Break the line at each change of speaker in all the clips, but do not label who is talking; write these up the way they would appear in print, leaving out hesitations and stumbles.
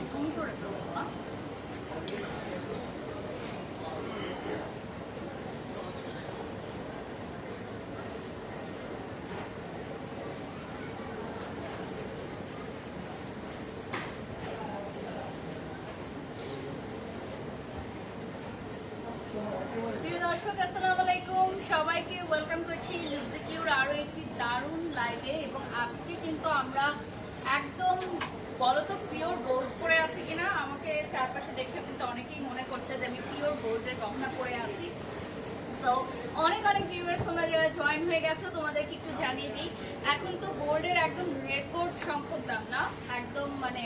Zoom করে ফেলছো না। প্রিয় দর্শক আসসালামু আলাইকুম, সবাইকে ওয়েলকাম করছি লুকজিকিউর আরো একটি দারুণ লাইভে। এবং আজকে কিন্তু আমরা একদম বলতো পিওর গোল্ড পরে আছি কিনা, আমাকে চারপাশে দেখে কিন্তু অনেকেই মনে করছে যে আমি পিওর গোল্ডের গহনা পরে আছি। সো অনেক অনেক ভিউয়ার্স তোমরা যারা জয়েন হয়ে গেছো তোমাদেরকে একটু জানিয়ে দিই, এখন তো গোল্ডের একদম রেকর্ড সংখ্যক দাম না, একদম মানে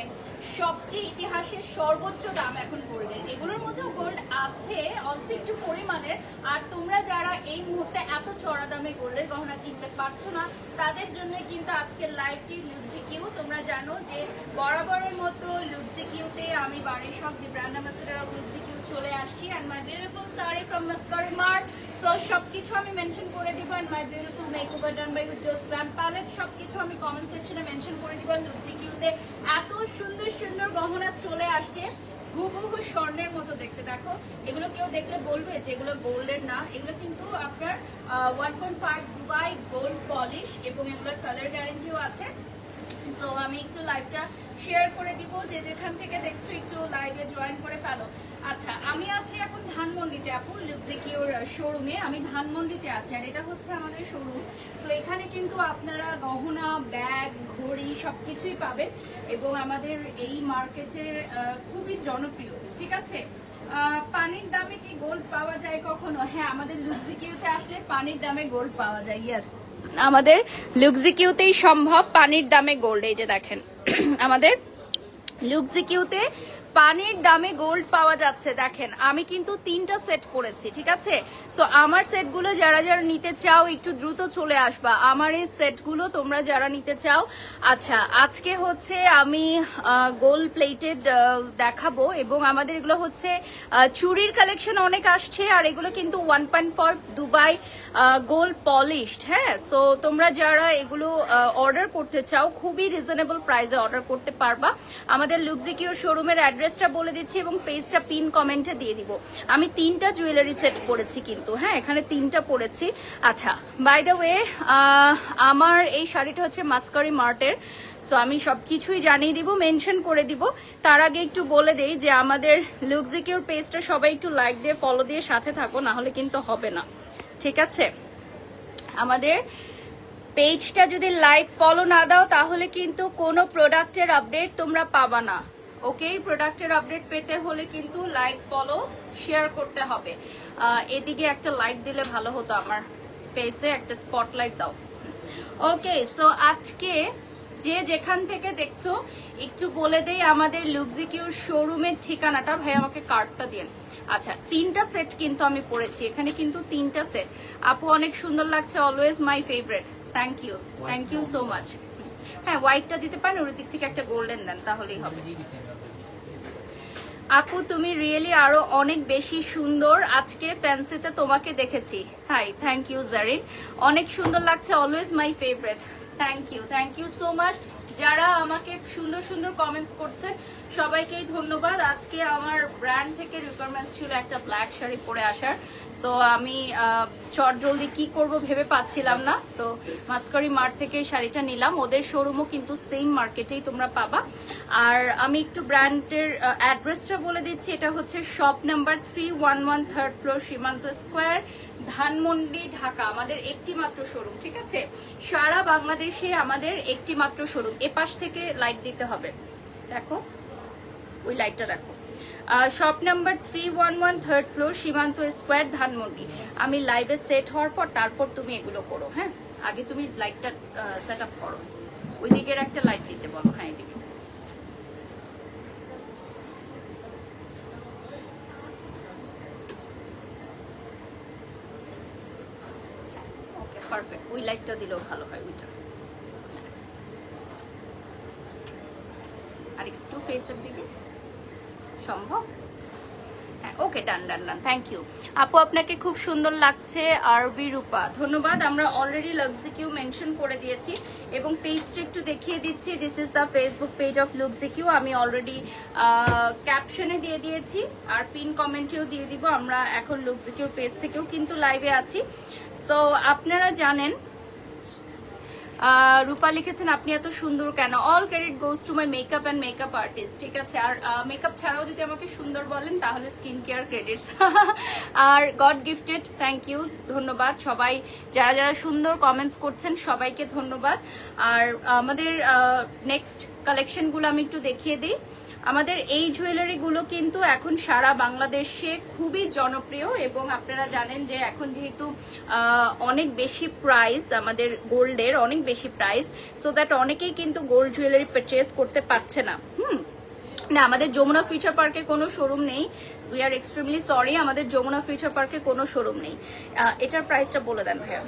সবচেয়ে ইতিহাসের সর্বোচ্চ দাম এখন গোল্ডের। এগুলোর মধ্যেও গোল্ড আছে অল্প একটু পরিমাণের, আর তোমরা যারা এই মুহূর্তে এত চড়া দামে গোল্ডের গহনা কিনতে পারছো না তাদের জন্য কিন্তু আজকের লাইভটি লুকজিকিউ। তোমরা জানো যে বরাবরের মতো লুকজিকিউতে আমি বাড়ির সব the brand ambassador of Looksiq চলে আসছি। And my beautiful sari from Maskari Mart. So সবকিছু আমি মেনশন করে দিব। And my beautiful makeover done by Ujjwal glam palette, সবকিছু আমি কমেন্ট সেকশনে মেনশন করে দিব। লুকজিকিউতে এত সুন্দর সুন্দর গহনা চলে আসছে, হুবহু স্বর্ণের মতো দেখতে। দেখো এগুলো কেউ দেখলে বলবে যে এগুলো গোল্ডের না, এগুলো কিন্তু আপনার 1.5 দুবাই গোল্ড পলিশ এবং এগুলোর কালার গ্যারান্টিও আছে। সো আমি একটু লাইভটা শেয়ার করে দিব, যে যেখান থেকে দেখছো একটু লাইভে জয়েন করে ফেলো। আচ্ছা, আমি আছি এখন ধানমন্ডিতে আপু, লুকজিকিউর শোরুমে আমি ধানমন্ডিতে আছি, আর এটা হচ্ছে আমাদের শোরুম। সো এখানে কিন্তু আপনারা গহনা, ব্যাগ, ঘড়ি সবকিছুই পাবেন এবং আমাদের এই মার্কেটে খুবই জনপ্রিয়। ঠিক আছে, পানির দামে কি গোল্ড পাওয়া যায় কখনো? হ্যাঁ, আমাদের লুকজিকিউতে আসলে পানির দামে গোল্ড পাওয়া যায়। ইয়েস, আমাদের লুকজিকিউতেই সম্ভব পানির দামে গোল্ড। এই যে দেখেন আমাদের লুকজিকিউতে পানির দামে গোল্ড পাওয়া যাচ্ছে। দেখেন আমি কিন্তু 3টা সেট করেছি, ঠিক আছে? সো আমার সেটগুলো যারা যারা নিতে চাও একটু দ্রুত চলে আসবা, আমার এই সেটগুলো তোমরা যারা নিতে চাও। আচ্ছা, আজকে হচ্ছে আমি গোল্ড প্লেটেড দেখাবো এবং আমাদের এগুলো হচ্ছে চুরির কালেকশন অনেক আসছে, আর এগুলো কিন্তু 1.5 দুবাই গোল্ড পলিশড। হ্যাঁ, সো তোমরা যারা এগুলো অর্ডার করতে চাও খুবই রিজনেবল প্রাইসে অর্ডার করতে পারবা। আমাদের লুকজিকিউর শোরুমের অ্যাড্রেসটা বলে দিচ্ছি এবং পেজটা পিন কমেন্টে দিয়ে দিব। আমি 3টা জুয়েলারি সেট পরেছি কিন্তু, হ্যাঁ এখানে 3টা পরেছি। আচ্ছা, বাই দ্য ওয়ে আমার এই শাড়িটা হচ্ছে মাস্কারি মার্টের। সো আমি সবকিছুই জানিয়ে দিব, মেনশন করে দিব। তার আগে একটু বলে দেই যে আমাদের লুকজিকিউর পেজটা সবাই একটু লাইক দিয়ে ফলো দিয়ে সাথে থাকো, না হলে কিন্তু হবে না। ঠিক আছে, আমাদের পেজটা যদি লাইক ফলো না দাও তাহলে কিন্তু কোনো প্রোডাক্টের আপডেট তোমরা পাবা না। ওকে, প্রোডাক্টের আপডেট পেতে হলে কিন্তু লাইক ফলো শেয়ার করতে হবে। এদিকে একটা লাইক দিলে ভালো হতো, আমার ফেসে একটা স্পটলাইট দাও। ওকে, সো আজকে যে যেখান থেকে দেখছো একটু বলে দেই আমাদের লুকজিকিউর শোরুমের ঠিকানাটা। ভাই আমাকে কার্ডটা দিন। আচ্ছা, 3টা সেট কিন্তু আমি পরেছি, এখানে কিন্তু 3টা সেট। আপু অনেক সুন্দর লাগছে, always my favourite. Thank you so much. হ্যাঁ, হোয়াইটটা দিতে পারেন, ওর দিক থেকে একটা গোল্ডেন দেন তাহলেই হবে। আপু তুমি রিয়েলি আরো অনেক বেশি সুন্দর, আজকে ফ্যান্সিতে তোমাকে দেখেছি। হাই, থ্যাংক ইউ জারিন, অনেক সুন্দর লাগছে, always my favourite. Thank you so much. যারা আমাকে সুন্দর সুন্দর কমেন্টস করছে সবাইকেই ধন্যবাদ। আজকে আমার ব্র্যান্ড থেকে রিকোয়ারমেন্টস ছিল একটা ব্ল্যাক শাড়ি পরে আসার। তো আমি চট জলদি কি করব ভেবে পাচ্ছিলাম না, তো মাস্কারি মার্ট থেকে এই শাড়িটা নিলাম। ওদের শোরুমও কিন্তু সেম মার্কেটেই তোমরা পাবা। আর আমি একটু ব্র্যান্ডের অ্যাড্রেসটা বলে দিচ্ছি, এটা হচ্ছে শপ নাম্বার 311 3rd ফ্লোর সীমান্ত স্কোয়ার, ধানমন্ডি, ঢাকা। আমাদের একটি মাত্র শোরুম, ঠিক আছে? সারা বাংলাদেশে আমাদের একটি মাত্র শোরুম। এপাশ থেকে লাইট দিতে হবে, দেখো ওই লাইটটা দেখো। শপ নাম্বার 311 3rd ফ্লোর সীমান্ত স্কোয়ার, ধানমন্ডি। আমি লাইভে সেট হওয়ার পর তারপর তুমি এগুলো করো। হ্যাঁ, আগে তুমি লাইটটা সেট আপ করো। ওই দিকের একটা লাইট দিতে বলো। হ্যাঁ, এদিকে। ওকে, পারফেক্ট। ওই লাইটটা দিলেও ভালো হয়, ওইটা। আর একটু ফেসের দিকে সম্ভব? হ্যাঁ ওকে, ডান ডান ডান, থ্যাংক ইউ আপু, আপনাকে খুব সুন্দর লাগছে। আরবি রূপা, ধন্যবাদ। আমরা অলরেডি লুক্সিকিউ মেনশন করে দিয়েছি এবং পেজটা একটু দেখিয়ে দিচ্ছি। This is the Facebook page of Looksiq. আমি অলরেডি ক্যাপশনে দিয়ে দিয়েছি আর পিন কমেন্টেও দিয়ে দিব। আমরা এখন লুক্সিকিউর পেজ থেকেও কিন্তু লাইভে আছি। সো আপনারা জানেন, রূপা লিখেছেন আপনি এত সুন্দর কেন? All credit goes to my makeup and makeup artist. ঠিক আছে, আর মেকআপ ছাড়াও যদি আমাকে সুন্দর বলেন তাহলে স্কিন কেয়ার ক্রেডিটস। আর গড গিফটেড, থ্যাংক ইউ, ধন্যবাদ সবাই যারা যারা সুন্দর কমেন্টস করছেন, সবাইকে ধন্যবাদ। আর আমাদের নেক্সট কালেকশনগুলো আমি একটু দেখিয়ে দিই। আমাদের এই জুয়েলারিগুলো কিন্তু এখন সারা বাংলাদেশে খুবই জনপ্রিয় এবং আপনারা জানেন যে এখন যেহেতু অনেক বেশি প্রাইস, আমাদের গোল্ডের অনেক বেশি প্রাইস, সো দ্যাট অনেকেই কিন্তু গোল্ড জুয়েলারি পারচেজ করতে পারছে না। না, আমাদের যমুনা ফিউচার পার্কে কোনো শোরুম নেই। উই আর এক্সট্রিমলি সরি, আমাদের যমুনা ফিউচার পার্কে কোনো শোরুম নেই। এটার প্রাইসটা বলে দেন ভাইয়া।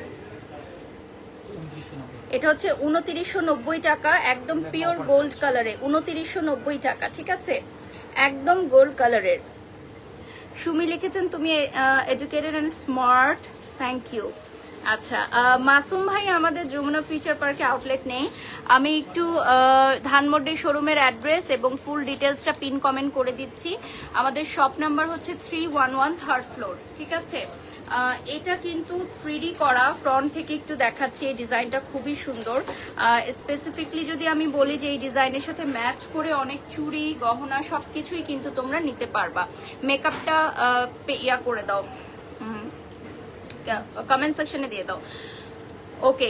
এটা হচ্ছে 2990 টাকা, একদম পিওর গোল্ড কালারে 2990 টাকা। ঠিক আছে, একদম গোল্ড কালারের। সুমি লিখেছেন তুমি educated and smart, thank you. আচ্ছা, মাসুম ভাই আমাদের যমুনা ফিউচার পার্কে আউটলেট নেই। আমি একটু ধানমন্ডি শোরুমের অ্যাড্রেস এবং ফুল ডিটেলসটা পিন কমেন্ট করে দিচ্ছি। আমাদের শপ নাম্বার হচ্ছে 311 থার্ড ফ্লোর। ঠিক আছে, এটা কিন্তু 3D করা, ফ্রন্ট থেকে একটু দেখাচ্ছি। এই ডিজাইনটা খুবই সুন্দর। স্পেসিফিকলি যদি আমি বলি যে এই ডিজাইনের সাথে ম্যাচ করে অনেক চুড়ি গহনা সবকিছুই কিন্তু তোমরা নিতে পারবা। মেকআপটা ইয়া করে দাও, কমেন্ট সেকশনে দিয়ে দাও। ওকে,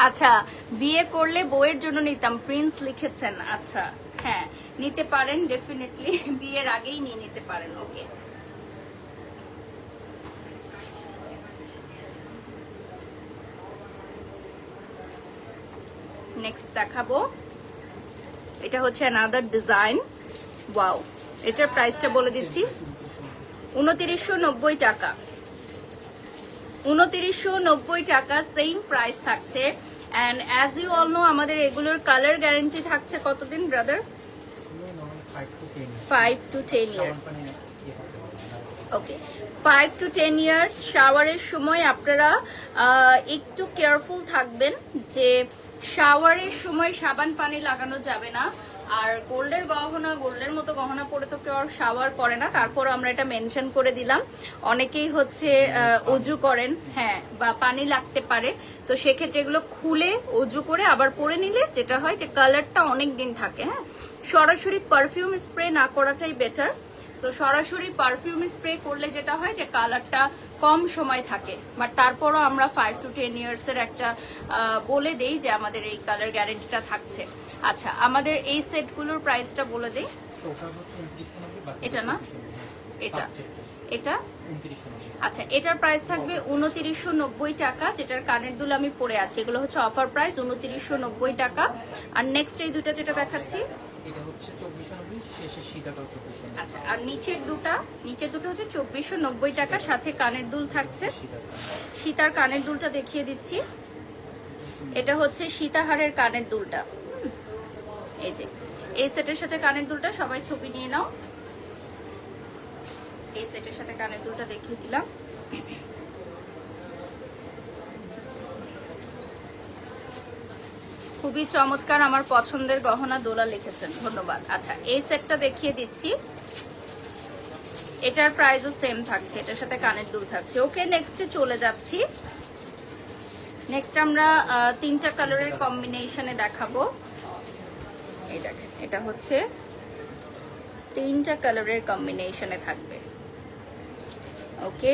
আচ্ছা, বিয়ে করলে বউয়ের জন্য নিতাম, প্রিন্স লিখেছেন। আচ্ছা, হ্যাঁ নিতে পারেন, ডেফিনেটলি বিয়ের আগেই নিয়ে নিতে পারেন। ওকে, নেক্সট দেখাবো। এটা হচ্ছে অ্যানাদার ডিজাইন। ওয়াও, এটার প্রাইসটা বলে দিচ্ছি, 2990 টাকা। 2990 টাকা সেম প্রাইস থাকছে। And as you all know, আমাদের এগুলোর কালার গ্যারান্টি থাকছে কতদিন brother? 5 to 10 years. Okay, 5 to 10 years. শাওয়ারের সময় আপনারা একটু কেয়ারফুল থাকবেন যে শাওয়ারের সময় সাবান পানি লাগানো যাবে না। আর গোল্ডের গহনা, গোল্ডের মতো গহনা পরে তো কেউ শাওয়ার করে না, তারপর আমরা এটা মেনশন করে দিলাম। অনেকেই হচ্ছে অজু করেন, হ্যাঁ, বা পানি লাগতে পারে, তো সেক্ষেত্রে এগুলো খুলে অজু করে আবার পরে নিলে যেটা হয় যে কালারটা অনেক দিন থাকে। হ্যাঁ, সরাসরি পারফিউম স্প্রে না করাটাই বেটার। সো সরাসরি পারফিউম স্প্রে করলে যেটা হয় যে কালারটা কম সময় থাকে, বাট তারপরও আমরা 5 to 10 ইয়ার্সের একটা বলে দেই যে আমাদের এই কালার গ্যারেন্টিটা থাকছে। আচ্ছা, আমাদের এই সেটগুলোর প্রাইসটা বলে দেই। এটা না, এটা এটা আচ্ছা, এটার প্রাইস থাকবে 2990 টাকা, যেটার কানের দুল আমি পরে আছি। এগুলো হচ্ছে অফার প্রাইস 2990 টাকা। আর নেক্সট এই দুটো যেটা দেখাচ্ছি,
এটা হচ্ছে 2490, শেষে সীতাটাও 2490।
আচ্ছা, আর নিচের দুটো হচ্ছে 2490 টাকা, সাথে কানের দুল থাকছে। সীতার কানের দুলটা দেখিয়ে দিচ্ছি। এটা হচ্ছে সীতাহারের কানের দুলটা। এই যে এই সেটের সাথে কানের দুলটা, সবাই ছবি নিয়ে নাও। এই সেটের সাথে কানের দুলটা দেখিয়ে দিলাম। খুবই চমৎকার, আমার পছন্দের গহনা, দোলা লিখেছেন, ধন্যবাদ। আচ্ছা, এই সেটটা দেখিয়ে দিচ্ছি। এটার প্রাইসও সেম থাকছে, এটার সাথে কানের দুল থাকছে। ওকে, নেক্সটে চলে যাচ্ছি। নেক্সট আমরা 3টা কালারের কম্বিনেশনে দেখাবো। এই দেখেন, এটা হচ্ছে 3টা কালারের কম্বিনেশনে থাকবে। ওকে,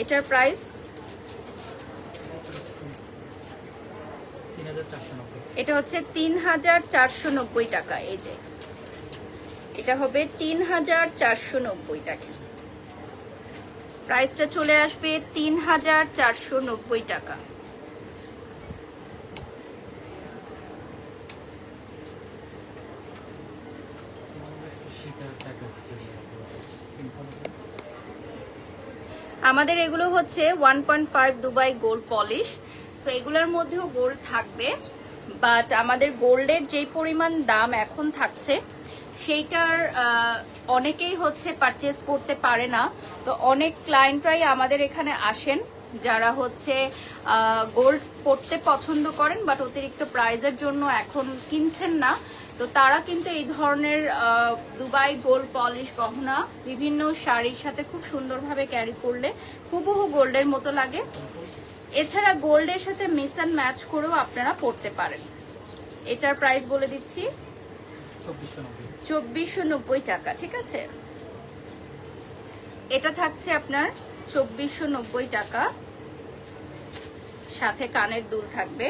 এটার প্রাইস
3490।
এটা হচ্ছে 3490 টাকা। এই যে এটা হবে 3490 টাকা। প্রাইসটা চলে আসবে 3490 টাকা। আমাদের এগুলো হচ্ছে 1.5 দুবাই গোল্ড পলিশ। সো এগুলোর মধ্যেও গোল্ড থাকবে, বাট আমাদের গোল্ডের যেই পরিমাণ দাম এখন থাকছে সেইটার অনেকেই হচ্ছে পারচেস করতে পারে না। তো অনেক ক্লায়েন্টরাই আমাদের এখানে আসেন যারা হচ্ছে গোল্ড পরতে পছন্দ করেন বাট অতিরিক্ত প্রাইজের জন্য এখন কিনছেন না। তো তারা কিন্তু এই ধরনের দুবাই গোল্ড পলিশ গহনা বিভিন্ন শাড়ির সাথে খুব সুন্দরভাবে ক্যারি করলে হুবহু গোল্ডের মতো লাগে। এছাড়া গোল্ডের সাথে মিক্স অ্যান্ড ম্যাচ করেও আপনারা পরতে পারেন। এটার প্রাইস বলে দিচ্ছি 2490 টাকা, ঠিক আছে। এটা থাকছে আপনার 2490 টাকা, সাথে কানের দুল থাকবে।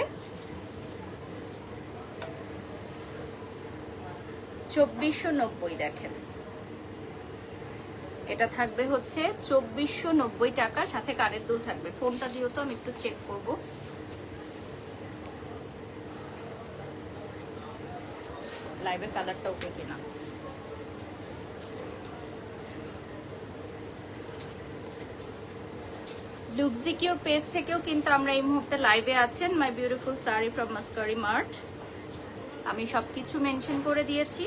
2490 দেখেন, এটা থাকবে হচ্ছে 2490 টাকা, সাথে কানের দুল থাকবে। ফোনটা দিও তো, আমি একটু চেক করব। লাইভের কালারটা ওকে কিনা। লুকজিকিউর পেজ থেকেও কিন্তু আমরা এই মুহূর্তে লাইভে আছেন। My beautiful sari from Maskari Mart, আমি সবকিছু মেনশন করে দিয়েছি।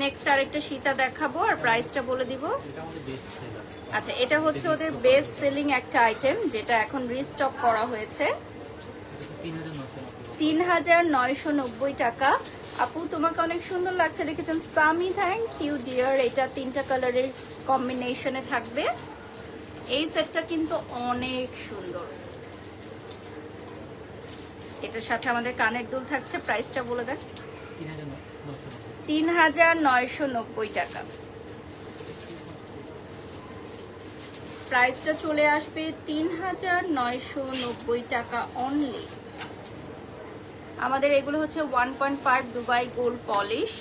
নেক্সট আরেকটা সীতা দেখাবো আর প্রাইসটা বলে দিব। আচ্ছা, এটা হচ্ছে ওদের বেস্ট সেলিং একটা আইটেম যেটা এখন রিস্টক করা হয়েছে। 3990 টাকা। আপু তোমাকে অনেক সুন্দর লাগছে, লিখেছেন সামি, থ্যাংক ইউ ডিয়ার। এটা 3টা কালারের কম্বিনেশনে থাকবে। এই সেটটা কিন্তু অনেক সুন্দর। এটার সাথে আমাদের কানের দুল থাকছে। প্রাইসটা বলে দেন। 3990 টাকা। প্রাইসটা চলে আসবে 3990 টাকা অনলি। আমাদের এগুলো হচ্ছে 1.5 দুবাই গোল্ড পলিশ।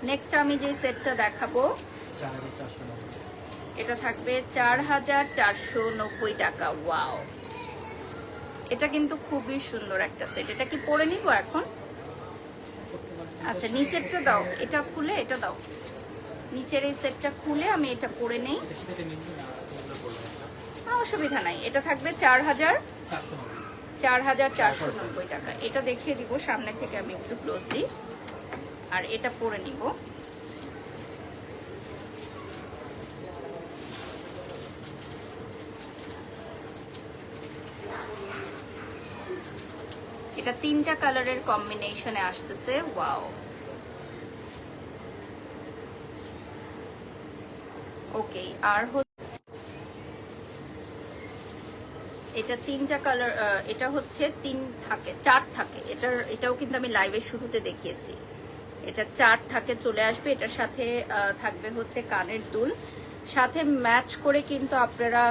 নেক্সট আমি যে সেটটা দেখাবো এটা থাকবে 4490 টাকা। ওয়াও, এটা কিন্তু খুবই সুন্দর একটা সেট। এটা কি পরে নিব এখন? আচ্ছা, নিচেরটা দাও, এটা খুলে এটা দাও। নিচের এই সেটটা খুলে আমি এটা পরে নেই, অসুবিধা নাই। এটা থাকবে 4490 টাকা। এটা দেখিয়ে দিব সামনে থেকে আমি একটু ক্লোজলি, আর এটা পরে নিব। এটা 3টা কালারের কম্বিনেশনে আসতেছে। ওয়াও, ওকে। আর হচ্ছে এটা 3টা কালার, এটা হচ্ছে 4 থাকে। এটাও কিন্তু আমি লাইভের শুরুতে দেখিয়েছি। এটা 4 থাকে চলে আসবে। এটার সাথে থাকবে হচ্ছে কানের দুল, সাথে ম্যাচ করে কিন্তু আপনারা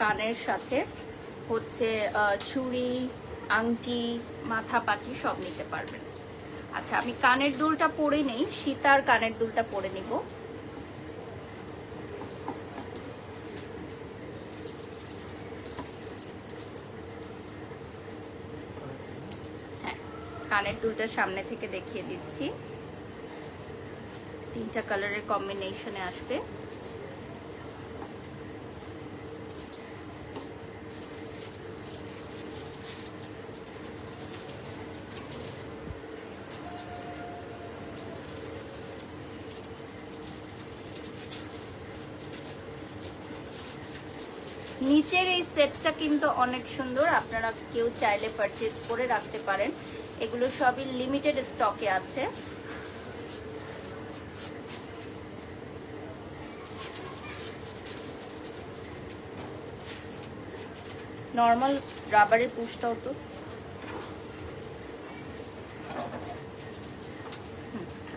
কানের সাথে হচ্ছে চুড়ি, আংটি, মাথা পাটি সব নিতে পারবেন। আচ্ছা, আমি কানের দুলটা পরে নেই, সীতার কানের দুলটা পরে নিব। হ্যাঁ, কানের দুলটা সামনে থেকে দেখিয়ে দিচ্ছি। 3টা কালারের কম্বিনেশনে আসবে। নিচের এই সেটটা কিন্তু অনেক সুন্দর, আপনারা কেউ চাইলে পারচেজ করে রাখতে পারেন। এগুলো সবই লিমিটেড স্টকে আছে। নর্মাল রাবারের পুশটাও তো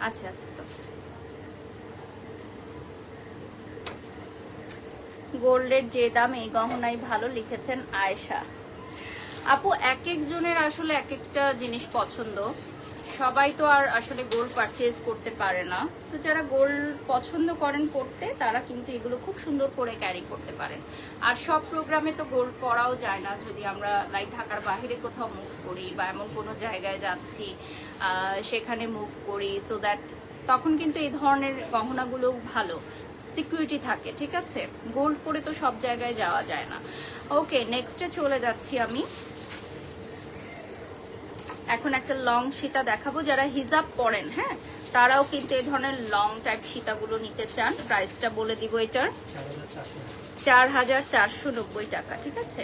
আচ্ছা আচ্ছা। তো গোল্ডের যে দাম এই গহনাই ভালো, লিখেছেন আয়েশা আপু। এক একজনের আসলে এক একটা জিনিস পছন্দ, সবাই তো আর আসলে গোল্ড পারচেজ করতে পারে না। তো যারা গোল্ড পছন্দ করেন পড়তে, তারা কিন্তু এগুলো খুব সুন্দর করে ক্যারি করতে পারেন। আর সব প্রোগ্রামে তো গোল্ড পরাও যায় না। যদি আমরা লাইক ঢাকার বাইরে কোথাও মুভ করি বা এমন কোনো জায়গায় যাচ্ছি সেখানে মুভ করি, সো দ্যাট তখন কিন্তু এই ধরনের গহনাগুলো ভালো, সিকিউরিটি থাকে, ঠিক আছে? গোল্ড পরে তো সব জায়গায় যাওয়া যায় না। ওকে, নেক্সটে চলে যাচ্ছি আমি। এখন একটা লং সীতা দেখাবো, যারা হিজাব পরেন, হ্যাঁ, তারাও কিন্তু এই ধরনের লং টাইপ সীতাগুলো নিতে চান। প্রাইসটা বলে দিব, এটার 4490 টাকা, ঠিক আছে?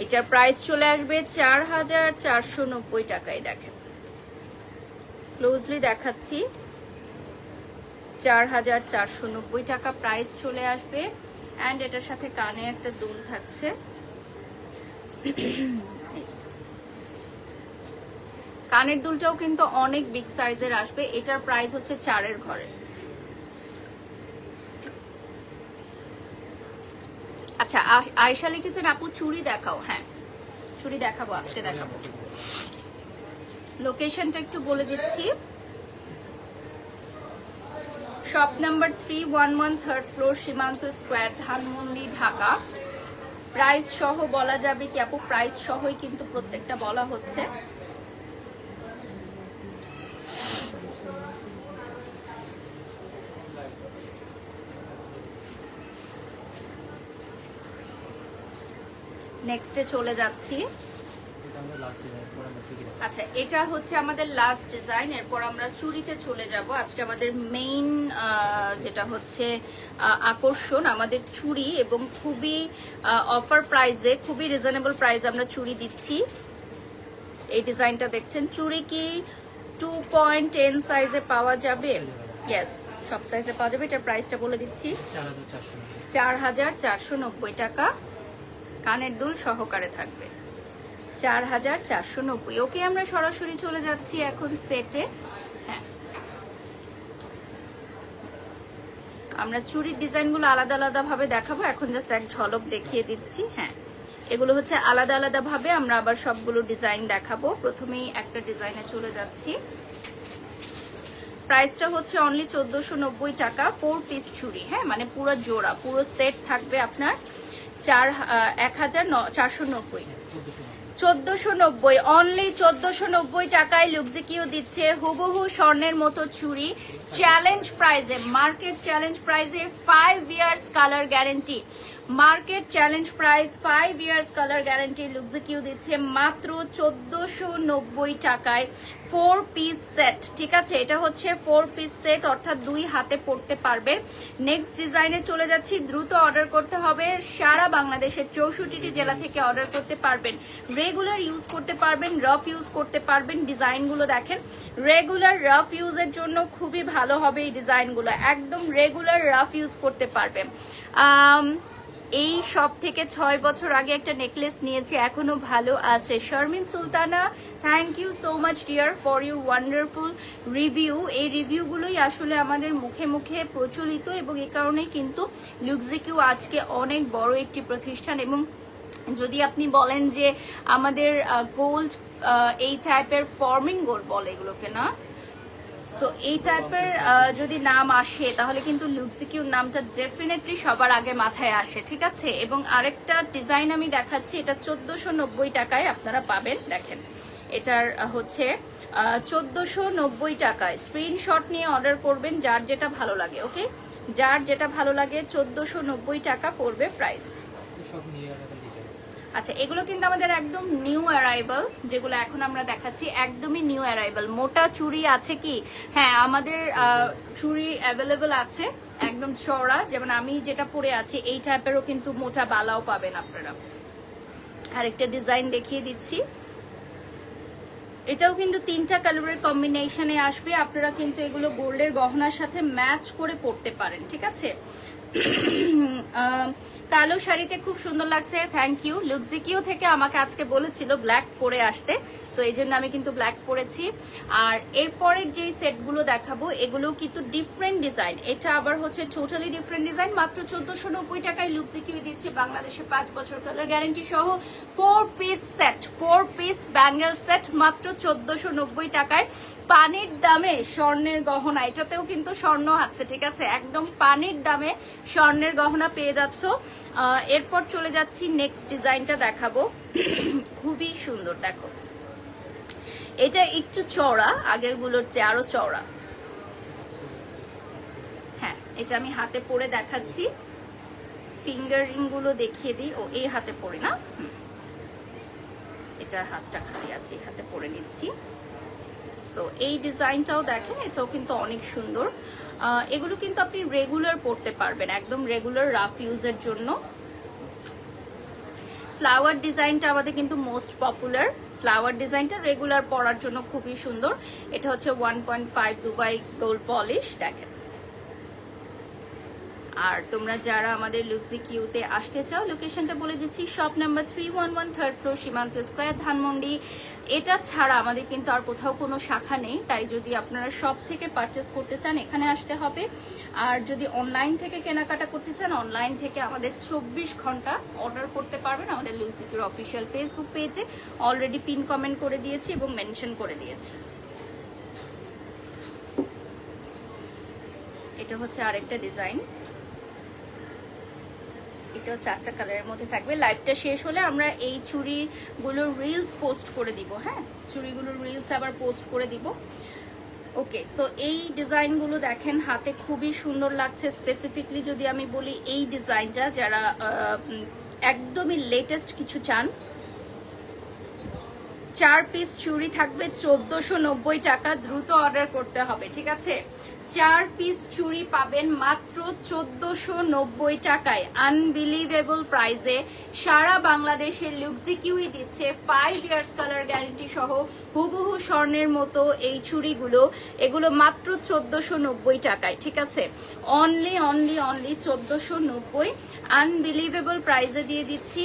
এটার প্রাইস চলে আসবে 4490 টাকায়। দেখেন, ক্লোজলি দেখাচ্ছি, 4490 টাকা প্রাইস চলে আসবে। অ্যান্ড এটার সাথে কানে একটা দুল থাকছে। কানের দুলটাও কিন্তু অনেক বিগ সাইজের আসবে। এটার প্রাইস হচ্ছে 4-এর ঘরে। আচ্ছা, আয়েশা লিখেছেন আপু চুড়ি দেখাও। হ্যাঁ, চুড়ি দেখাবো, আজকে দেখাবো। লোকেশনটা একটু বলে দিচ্ছি, শপ নাম্বার 311, 3rd ফ্লোর, সীমান্ত স্কোয়ার, ধানমন্ডি, ঢাকা। প্রাইস সহ বলা যাবে কি আপু? প্রাইস সহই কিন্তু প্রত্যেকটা বলা হচ্ছে। নেক্সটে চলে যাচ্ছি। আচ্ছা, এটা হচ্ছে আমাদের লাস্ট ডিজাইন, এরপর আমরা চুড়িতে চলে যাব। আজকে আমাদের মেইন যেটা হচ্ছে আকর্ষণ আমাদের চুড়ি, এবং খুবই অফার প্রাইসে, খুবই রিজনেবল প্রাইসে আমরা চুড়ি দিচ্ছি। এই ডিজাইনটা দেখছেন, চুড়ি কি 2.10 সাইজে পাওয়া যাবে? ইয়েস, সব সাইজে পাওয়া যাবে। এটার প্রাইসটা বলে দিচ্ছি, 4490 টাকা, কানের দুল সহকারে থাকবে, 4490। ওকে, আমরা সরাসরি চলে যাচ্ছি এখন সেটে। হ্যাঁ, আমরা চুড়ির ডিজাইনগুলো আলাদা আলাদা ভাবে দেখাবো, এখন জাস্ট এক ঝলক দেখিয়ে দিচ্ছি। হ্যাঁ, এগুলো হচ্ছে আলাদা আলাদা ভাবে আমরা আবার সবগুলো ডিজাইন দেখাবো। প্রথমেই একটা ডিজাইনে চলে যাচ্ছি। প্রাইসটা হচ্ছে অনলি 1490 টাকা, 4 পিস চুড়ি। হ্যাঁ, মানে পুরো জোড়া, পুরো সেট থাকবে আপনার 1490, 1490, অনলি 1490 টাকায় লুক্সিকিউ দিচ্ছে হুবহু স্বর্ণের মতো চুড়ি, চ্যালেঞ্জ প্রাইজে, মার্কেট চ্যালেঞ্জ প্রাইজে, 5 years colour guarantee. Market challenge price 5 years colour guarantee Looksiq দিচ্ছে মাত্র 1490 টাকায়, 4 পিস সেট। ঠিক আছে, এটা হচ্ছে 4 পিস সেট, অর্থাৎ 2 হাতে পড়তে পারবে। নেক্সট ডিজাইনে চলে যাচ্ছি, দ্রুত অর্ডার করতে হবে। সারা বাংলাদেশের 64টি জেলা থেকে অর্ডার করতে পারবেন। রেগুলার ইউজ করতে পারবেন, রাফ ইউজ করতে পারবেন। ডিজাইনগুলো দেখেন, রেগুলার রাফ ইউজের জন্য খুবই ভালো হবে এই ডিজাইনগুলো, একদম রেগুলার রাফ ইউজ করতে পারবেন। এই সব থেকে 6 বছর আগে একটা নেকলেস নিয়েছি, এখনো ভালো আছে। Sharmin Sultana, thank you so much dear for your wonderful review. এই রিভিউগুলোই আসলে আমাদের মুখে মুখে প্রচলিত, এবং এই কারণেই কিন্তু লুক্সিকিউ আজকে অনেক বড় একটি প্রতিষ্ঠান। এবং যদি আপনি বলেন যে আমাদের গোল্ড এই টাইপের ফর্মিং গোল্ড বলে এগুলোকে, না? সো এই টাইপের যদি নাম আসে তাহলে কিন্তু লুক্সিকিউর নামটা ডেফিনেটলি সবার আগে মাথায় আসে, ঠিক আছে? এবং আরেকটা ডিজাইন আমি দেখাচ্ছি, এটা 1490 টাকায় আপনারা পাবেন। দেখেন, এটার হচ্ছে 1490 টাকায়। স্ক্রিনশট নিয়ে অর্ডার করবেন যার যেটা ভালো লাগে। ওকে, যার যেটা ভালো লাগে, 1490 টাকা পড়বে প্রাইস। আচ্ছা, এগুলো কিন্তু আমাদের একদম নিউ অ্যারাইভাল, যেগুলো এখন আমরা দেখাচ্ছি একদমই নিউ অ্যারাইভাল। মোটা চুড়ি আছে কি? হ্যাঁ, আমাদের চুড়ি অ্যাভেলেবল আছে, একদম চওড়া, যেমন আমি যেটা পরে আছি এই টাইপেরও কিন্তু মোটা বালাও পাবেন আপনারা। আরেকটা ডিজাইন দেখিয়ে দিচ্ছি, এটাও কিন্তু 3টা কালারের কম্বিনেশনে আসবে। আপনারা কিন্তু এগুলো গোল্ডের গহনার সাথে ম্যাচ করে পরতে পারেন, ঠিক আছে? কালো শাড়িতে খুব সুন্দর লাগছে, থ্যাংক ইউ। লুক্সিকিউ থেকে আমাকে আজকে বলেছিল ব্ল্যাক পরে আসতে, সো এই জন্য আমি কিন্তু ব্ল্যাক পরেছি। আর এরপরের যেই সেটগুলো দেখাবো এগুলো কিন্তু ডিফারেন্ট ডিজাইন, এটা আবার হচ্ছে টোটালি ডিফারেন্ট ডিজাইন। মাত্র 1490 টাকায় লুক্সিকিউ দিচ্ছে বাংলাদেশে 5 বছর কালার গ্যারেন্টি সহ 4 piece set, 4 piece bangle set, মাত্র 1490 টাকায়। পানির দামে স্বর্ণের গহনা, এটাতেও কিন্তু স্বর্ণ আছে, ঠিক আছে? একদম পানির দামে স্বর্ণের গহনা পেয়ে যাচ্ছ। এরপর চলে যাচ্ছি, নেক্সট ডিজাইনটা দেখাবো, খুবই সুন্দর। দেখো, এটা একটু চওড়া, আগের গুলোর চেয়ে আরো চওড়া, হ্যাঁ, এটা আমি হাতে পরে দেখাচ্ছি, ফিঙ্গারিং গুলো দেখিয়ে দিই। ও এই হাতে পরে না, এটা হাতটা খালি আছে, এই হাতে পরে নিচ্ছি। সো এই ডিজাইনটাও দেখেন, এটাও কিন্তু অনেক সুন্দর। এগুলো কিন্তু আপনি রেগুলার পরতে পারবেন, একদম রেগুলার রাফ ইউজের জন্য। ফ্লাওয়ার ডিজাইনটা আমাদের কিন্তু মোস্ট পপুলার। ফ্লাওয়ার ডিজাইনটা রেগুলার পরার জন্য খুবই সুন্দর। এটা হচ্ছে 1.5 দুবাই গোল্ড পলিশ, দেখেন। আর তোমরা যারা আমাদের লুক্সি কিউতে আসতে চাও, লোকেশনটা বলে দিচ্ছি, শপ নাম্বার 311, 3rd ফ্লোর, সীমান্ত স্কয়ার, ধানমন্ডি। এটা ছাড়া আমাদের কিন্তু আর কোথাও কোনো শাখা নেই, তাই যদি আপনারা শপ থেকে পারচেস করতে চান এখানে আসতে হবে। আর যদি অনলাইন থেকে কেনাকাটা করতে চান, অনলাইন থেকে আমাদের 24 ঘন্টা অর্ডার করতে পারবেন আমাদের লুক্সি কিউর অফিসিয়াল ফেসবুক পেজে। অলরেডি পিন কমেন্ট করে দিয়েছি এবং মেনশন করে দিয়েছি। এটা হচ্ছে আরেকটা ডিজাইন, এটাও 4টা কালারের মধ্যে থাকবে। লাইভটা শেষ হলে আমরা এই চুড়িগুলোর রিলস পোস্ট করে দিব। হ্যাঁ, চুড়িগুলোর রিলস আবার পোস্ট করে দিব। ওকে, সো এই ডিজাইনগুলো দেখেন, হাতে খুবই সুন্দর লাগছে। স্পেসিফিকলি যদি আমি বলি, এই ডিজাইনটা যারা একদমই লেটেস্ট কিছু চান, 4 পিস চুড়ি থাকবে 1490 টাকা। দ্রুত অর্ডার করতে হবে, ঠিক আছে? 4 পিস চুড়ি পাবেন মাত্র 1490 টাকায়, আনবিলিভেবল প্রাইসে। সারা বাংলাদেশে লুক্সি কিউই দিচ্ছে 5 ইয়ার্স কালার গ্যারান্টি সহ হুবহু স্বর্ণের মতো এই চুড়িগুলো। এগুলো মাত্র 1490 টাকায়, ঠিক আছে? অনলি 1490, আনবিলিভেবল প্রাইসে দিয়ে দিচ্ছি।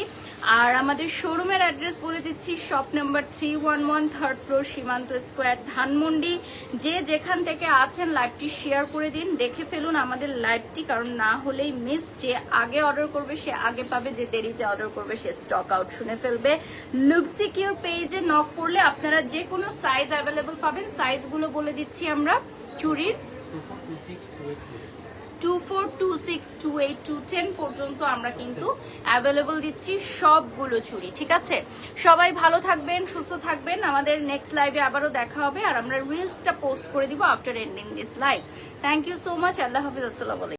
আর আমাদের শোরুমের অ্যাড্রেস বলে দিচ্ছি, শপ নাম্বার 311, 3rd ফ্লোর, সীমান্ত স্কয়ার, ধানমন্ডি। যে যেখান থেকে আছেন লাইভটি শেয়ার করে দিন, দেখে ফেলুন আমাদের লাইভটি, কারণ না হলেই মিস। যে আগে অর্ডার করবে সে আগে পাবে, যে দেরিতে অর্ডার করবে সে স্টক আউট শুনে ফেলবে। লুক্সি কিউর পেজে নক করলে আপনারা যে কোনো সাইজ অ্যাভেলেবল পাবেন। সাইজগুলো বলে দিচ্ছি আমরা। চুরির 242628 পর্যন্ত আমরা কিন্তু অ্যাভেলেবল দিচ্ছি সবগুলো চুড়ি, ঠিক আছে? সবাই ভালো থাকবেন, সুস্থ থাকবেন। আমাদের নেক্সট লাইভে আবারও দেখা হবে, আর আমরা রিলসটা পোস্ট করে দিব after ending this live. Thank you so much. আল্লাহ হাফিজ, আসসালামু আলাইকুম।